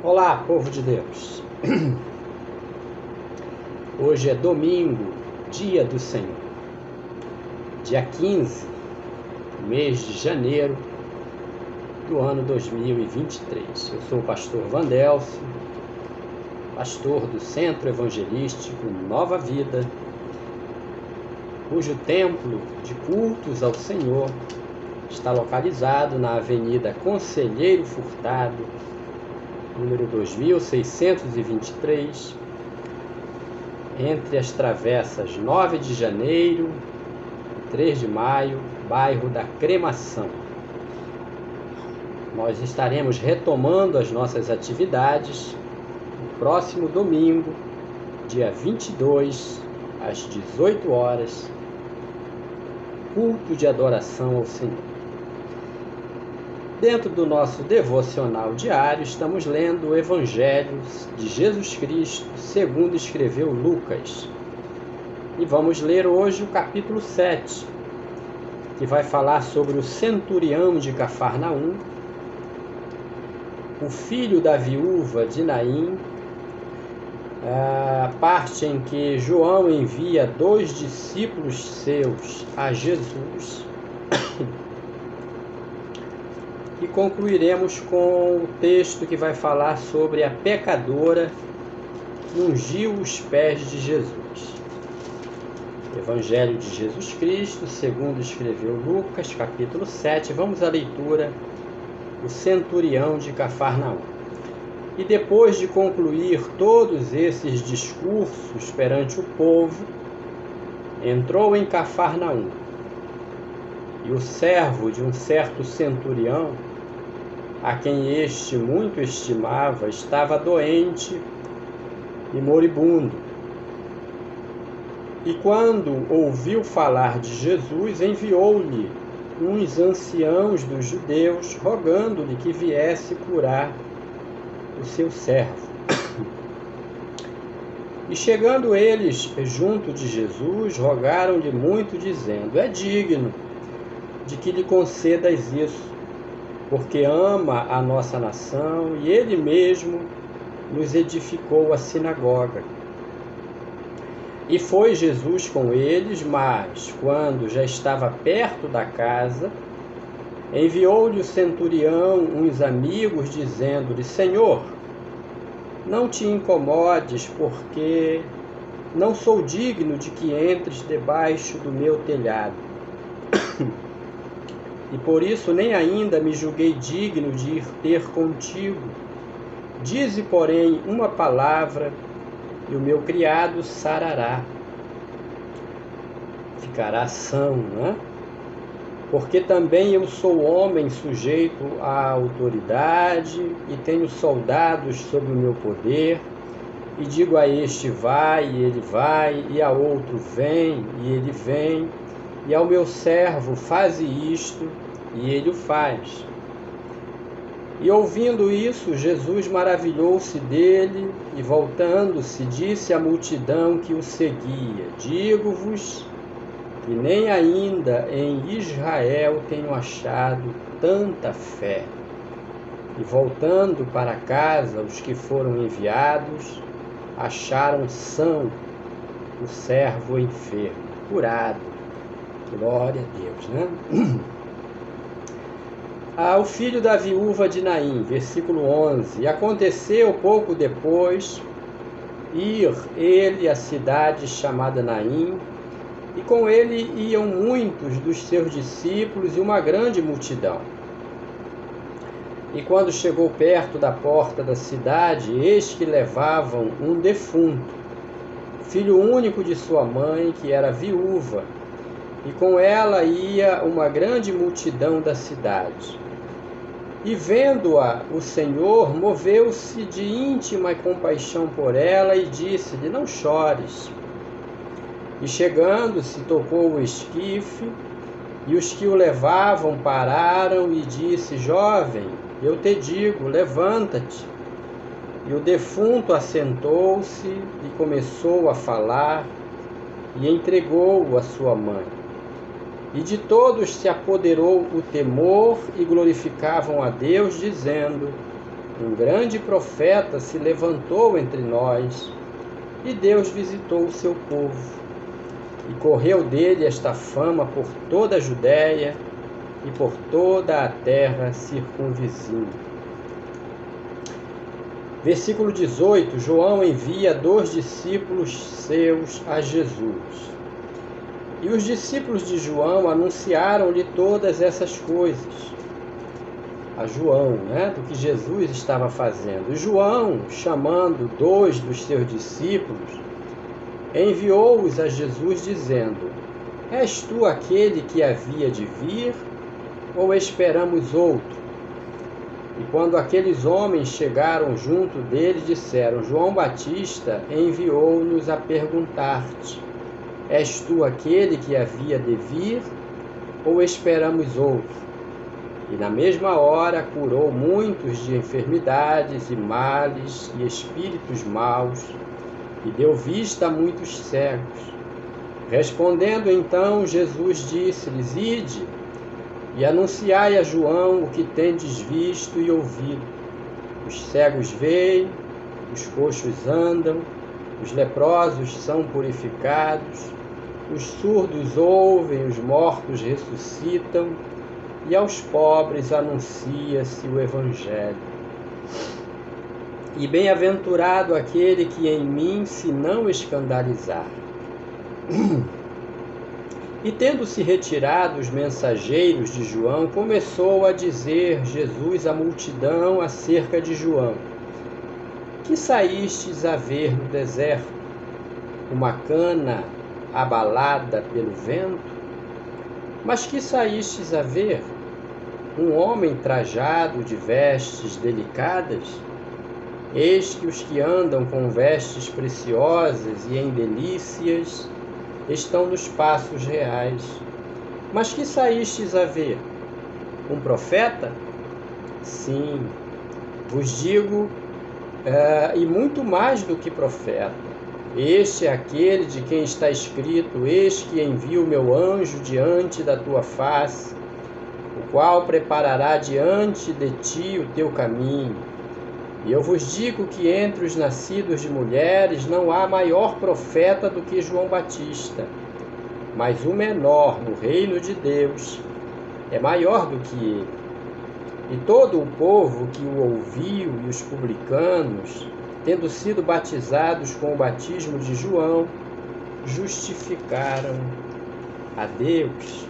Olá, povo de Deus. Hoje é domingo, dia do Senhor, dia 15, mês de janeiro do ano 2023. Eu sou o pastor Vandelcio, pastor do Centro Evangelístico Nova Vida, cujo templo de cultos ao Senhor está localizado na Avenida Conselheiro Furtado, número 2623, entre as travessas 9 de janeiro e 3 de maio, bairro da Cremação. Nós estaremos retomando as nossas atividades no próximo domingo, dia 22, às 18 horas, culto de adoração ao Senhor. Dentro do nosso devocional diário, estamos lendo o Evangelho de Jesus Cristo, segundo escreveu Lucas. E vamos ler hoje o capítulo 7, que vai falar sobre o centurião de Cafarnaum, o filho da viúva de Naim, a parte em que João envia 2 discípulos seus a Jesus. E concluiremos com o texto que vai falar sobre a pecadora que ungiu os pés de Jesus. Evangelho de Jesus Cristo, segundo escreveu Lucas, capítulo 7. Vamos à leitura do centurião de Cafarnaum. E depois de concluir todos esses discursos perante o povo, entrou em Cafarnaum. E o servo de um certo centurião, a quem este muito estimava, estava doente e moribundo. E quando ouviu falar de Jesus, enviou-lhe uns anciãos dos judeus, rogando-lhe que viesse curar o seu servo. E chegando eles junto de Jesus, rogaram-lhe muito, dizendo: é digno de que lhe concedas isso, porque ama a nossa nação e ele mesmo nos edificou a sinagoga. E foi Jesus com eles, mas, quando já estava perto da casa, enviou-lhe o centurião uns amigos, dizendo-lhe: Senhor, não te incomodes, porque não sou digno de que entres debaixo do meu telhado. E por isso nem ainda me julguei digno de ir ter contigo. Dize, porém, uma palavra, e o meu criado sarará. Ficará são, né? Porque também eu sou homem sujeito à autoridade, e tenho soldados sob o meu poder, e digo a este vai, e ele vai, e a outro vem, e ele vem, e ao meu servo faze isto, e ele o faz. E ouvindo isso, Jesus maravilhou-se dele, e voltando-se, disse à multidão que o seguia: digo-vos que nem ainda em Israel tenho achado tanta fé. E voltando para casa, os que foram enviados acharam são o servo enfermo, curado. Glória a Deus, né? O filho da viúva de Naim, versículo 11. E aconteceu pouco depois ir ele à cidade chamada Naim, e com ele iam muitos dos seus discípulos e uma grande multidão. E quando chegou perto da porta da cidade, eis que levavam um defunto, filho único de sua mãe, que era viúva, e com ela ia uma grande multidão da cidade. E vendo-a, o Senhor moveu-se de íntima compaixão por ela e disse-lhe: não chores. E chegando-se, tocou o esquife, e os que o levavam pararam e disse: jovem, eu te digo, levanta-te. E o defunto assentou-se e começou a falar, e entregou-o à sua mãe. E de todos se apoderou o temor e glorificavam a Deus, dizendo: um grande profeta se levantou entre nós, e Deus visitou o seu povo. E correu dele esta fama por toda a Judéia e por toda a terra circunvizinha. Versículo 18, João envia 2 discípulos seus a Jesus. E os discípulos de João anunciaram-lhe todas essas coisas, a João, do que Jesus estava fazendo. E João, chamando 2 dos seus discípulos, enviou-os a Jesus, dizendo: És tu aquele que havia de vir, ou esperamos outro? E quando aqueles homens chegaram junto dele, disseram: João Batista enviou-nos a perguntar-te: És tu aquele que havia de vir, ou esperamos outro? E na mesma hora curou muitos de enfermidades e males e espíritos maus, e deu vista a muitos cegos. Respondendo então, Jesus disse-lhes: Ide, e anunciai a João o que tendes visto e ouvido. Os cegos veem, os coxos andam, os leprosos são purificados, os surdos ouvem, os mortos ressuscitam, e aos pobres anuncia-se o Evangelho. E bem-aventurado aquele que em mim se não escandalizar. E tendo-se retirado os mensageiros de João, começou a dizer Jesus à multidão acerca de João: Que saístes a ver no deserto? Uma cana abalada pelo vento? Mas que saístes a ver? Um homem trajado de vestes delicadas? Eis que os que andam com vestes preciosas e em delícias estão nos paços reais. Mas que saístes a ver? Um profeta? Sim, vos digo, e muito mais do que profeta. Este é aquele de quem está escrito: Eis que envio o meu anjo diante da tua face, o qual preparará diante de ti o teu caminho. E eu vos digo que entre os nascidos de mulheres não há maior profeta do que João Batista, mas o menor no reino de Deus é maior do que ele. E todo o povo que o ouviu e os publicanos, tendo sido batizados com o batismo de João, justificaram a Deus.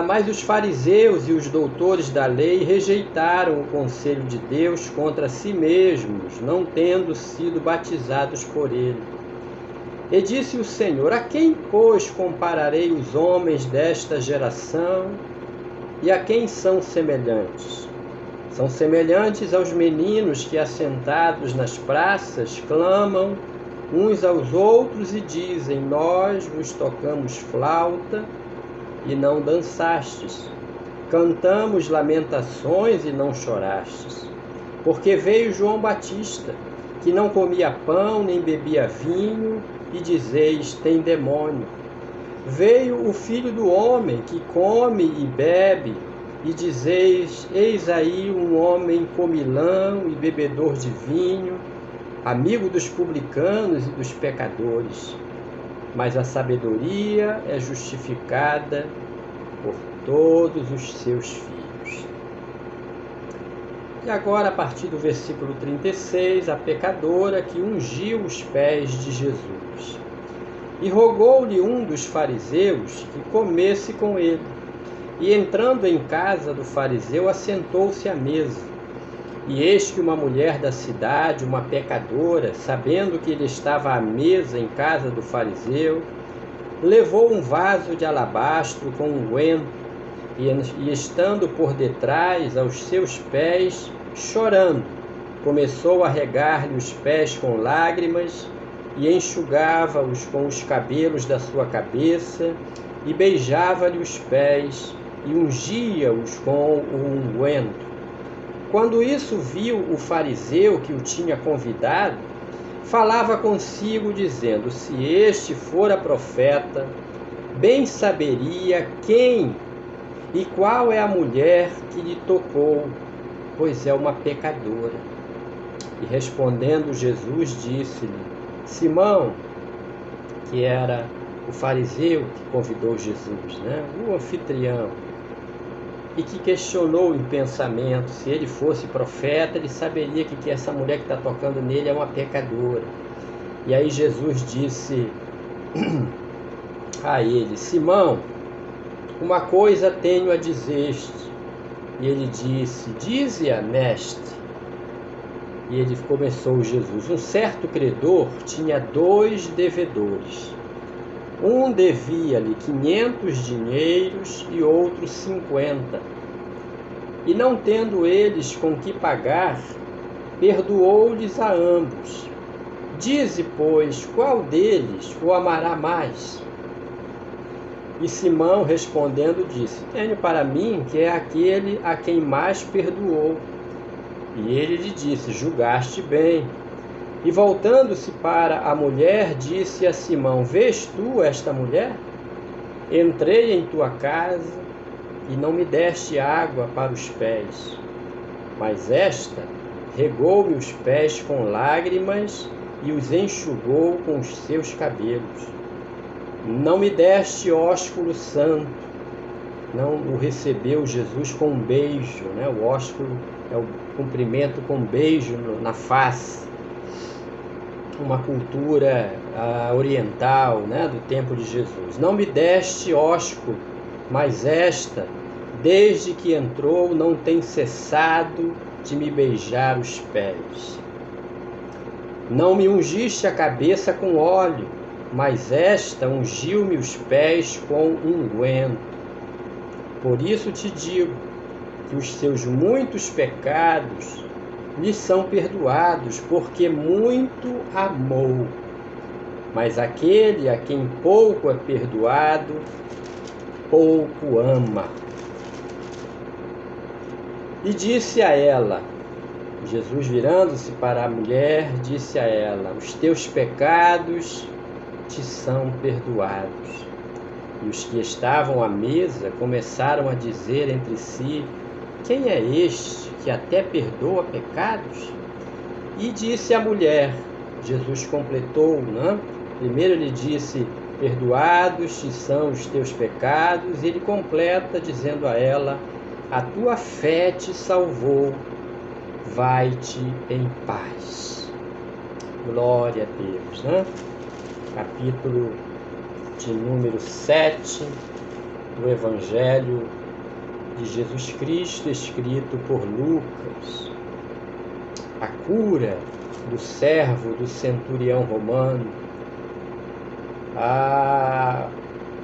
Mas os fariseus e os doutores da lei rejeitaram o conselho de Deus contra si mesmos, não tendo sido batizados por ele. E disse o Senhor: A quem, pois, compararei os homens desta geração? E a quem são semelhantes? São semelhantes aos meninos que, assentados nas praças, clamam uns aos outros e dizem: Nós vos tocamos flauta e não dançastes, cantamos lamentações e não chorastes. Porque veio João Batista, que não comia pão nem bebia vinho, e dizeis: tem demônio. Veio o Filho do Homem, que come e bebe, e dizeis: eis aí um homem comilão e bebedor de vinho, amigo dos publicanos e dos pecadores. Mas a sabedoria é justificada por todos os seus filhos. E agora, a partir do versículo 36, a pecadora que ungiu os pés de Jesus. E rogou-lhe um dos fariseus que comesse com ele. E entrando em casa do fariseu, assentou-se à mesa. E eis que uma mulher da cidade, uma pecadora, sabendo que ele estava à mesa em casa do fariseu, levou um vaso de alabastro com unguento, e estando por detrás aos seus pés, chorando, começou a regar-lhe os pés com lágrimas, e enxugava-os com os cabelos da sua cabeça, e beijava-lhe os pés, e ungia-os com o unguento. Quando isso viu o fariseu que o tinha convidado, falava consigo, dizendo: se este fora profeta, bem saberia quem e qual é a mulher que lhe tocou, pois é uma pecadora. E respondendo Jesus, disse-lhe: Simão, que era o fariseu que convidou Jesus, né? O anfitrião, e que questionou em pensamento, se ele fosse profeta, ele saberia que essa mulher que está tocando nele é uma pecadora. E aí Jesus disse a ele: Simão, uma coisa tenho a dizer-te. E ele disse: Dize-a, mestre. E ele começou Jesus: Um certo credor tinha 2 devedores. Um devia-lhe 500 dinheiros e outro 50. E não tendo eles com que pagar, perdoou-lhes a ambos. Dize, pois, qual deles o amará mais? E Simão, respondendo, disse: Tenho para mim que é aquele a quem mais perdoou. E ele lhe disse: Julgaste bem. E voltando-se para a mulher, disse a Simão: Vês tu esta mulher? Entrei em tua casa e não me deste água para os pés, mas esta regou-me os pés com lágrimas e os enxugou com os seus cabelos. Não me deste ósculo santo. Não o recebeu Jesus com um beijo, né? O ósculo é o cumprimento com um beijo na face. Uma cultura oriental, né, do tempo de Jesus. Não me deste ósculo, mas esta, desde que entrou, não tem cessado de me beijar os pés. Não me ungiste a cabeça com óleo, mas esta ungiu-me os pés com unguento. Por isso te digo que os seus muitos pecados lhes são perdoados, porque muito amou. Mas aquele a quem pouco é perdoado, pouco ama. E disse a ela, Jesus, virando-se para a mulher, disse a ela: Os teus pecados te são perdoados. E os que estavam à mesa começaram a dizer entre si: Quem é este que até perdoa pecados? E disse a mulher, Jesus completou, né? Primeiro ele disse: Perdoados te são os teus pecados. E ele completa dizendo a ela: A tua fé te salvou, vai-te em paz. Glória a Deus, né? Capítulo de número 7 do Evangelho de Jesus Cristo, escrito por Lucas. A cura do servo do centurião romano,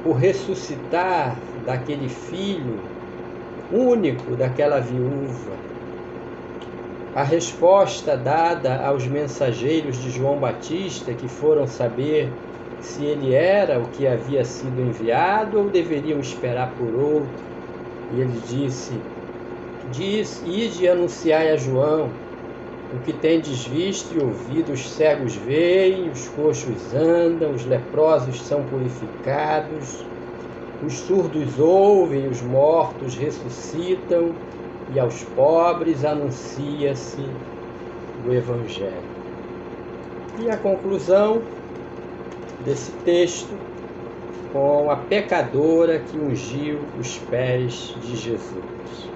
o ressuscitar daquele filho único daquela viúva, a resposta dada aos mensageiros de João Batista que foram saber se ele era o que havia sido enviado ou deveriam esperar por outro. E ele disse: Ide e anunciai a João o que tendes visto e ouvido: os cegos veem, os coxos andam, os leprosos são purificados, os surdos ouvem, os mortos ressuscitam, e aos pobres anuncia-se o Evangelho. E a conclusão desse texto, com a pecadora que ungiu os pés de Jesus.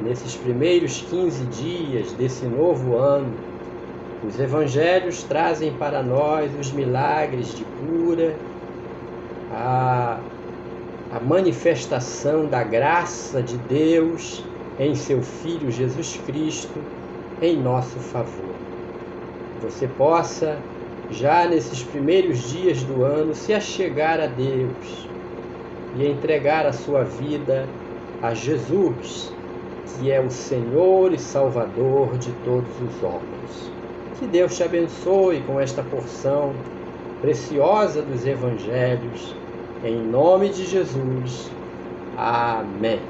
Nesses primeiros 15 dias desse novo ano, os evangelhos trazem para nós os milagres de cura, a manifestação da graça de Deus em seu Filho Jesus Cristo em nosso favor. Você possa, já nesses primeiros dias do ano, se achegar a Deus e entregar a sua vida a Jesus, que é o Senhor e Salvador de todos os homens. Que Deus te abençoe com esta porção preciosa dos Evangelhos, em nome de Jesus. Amém.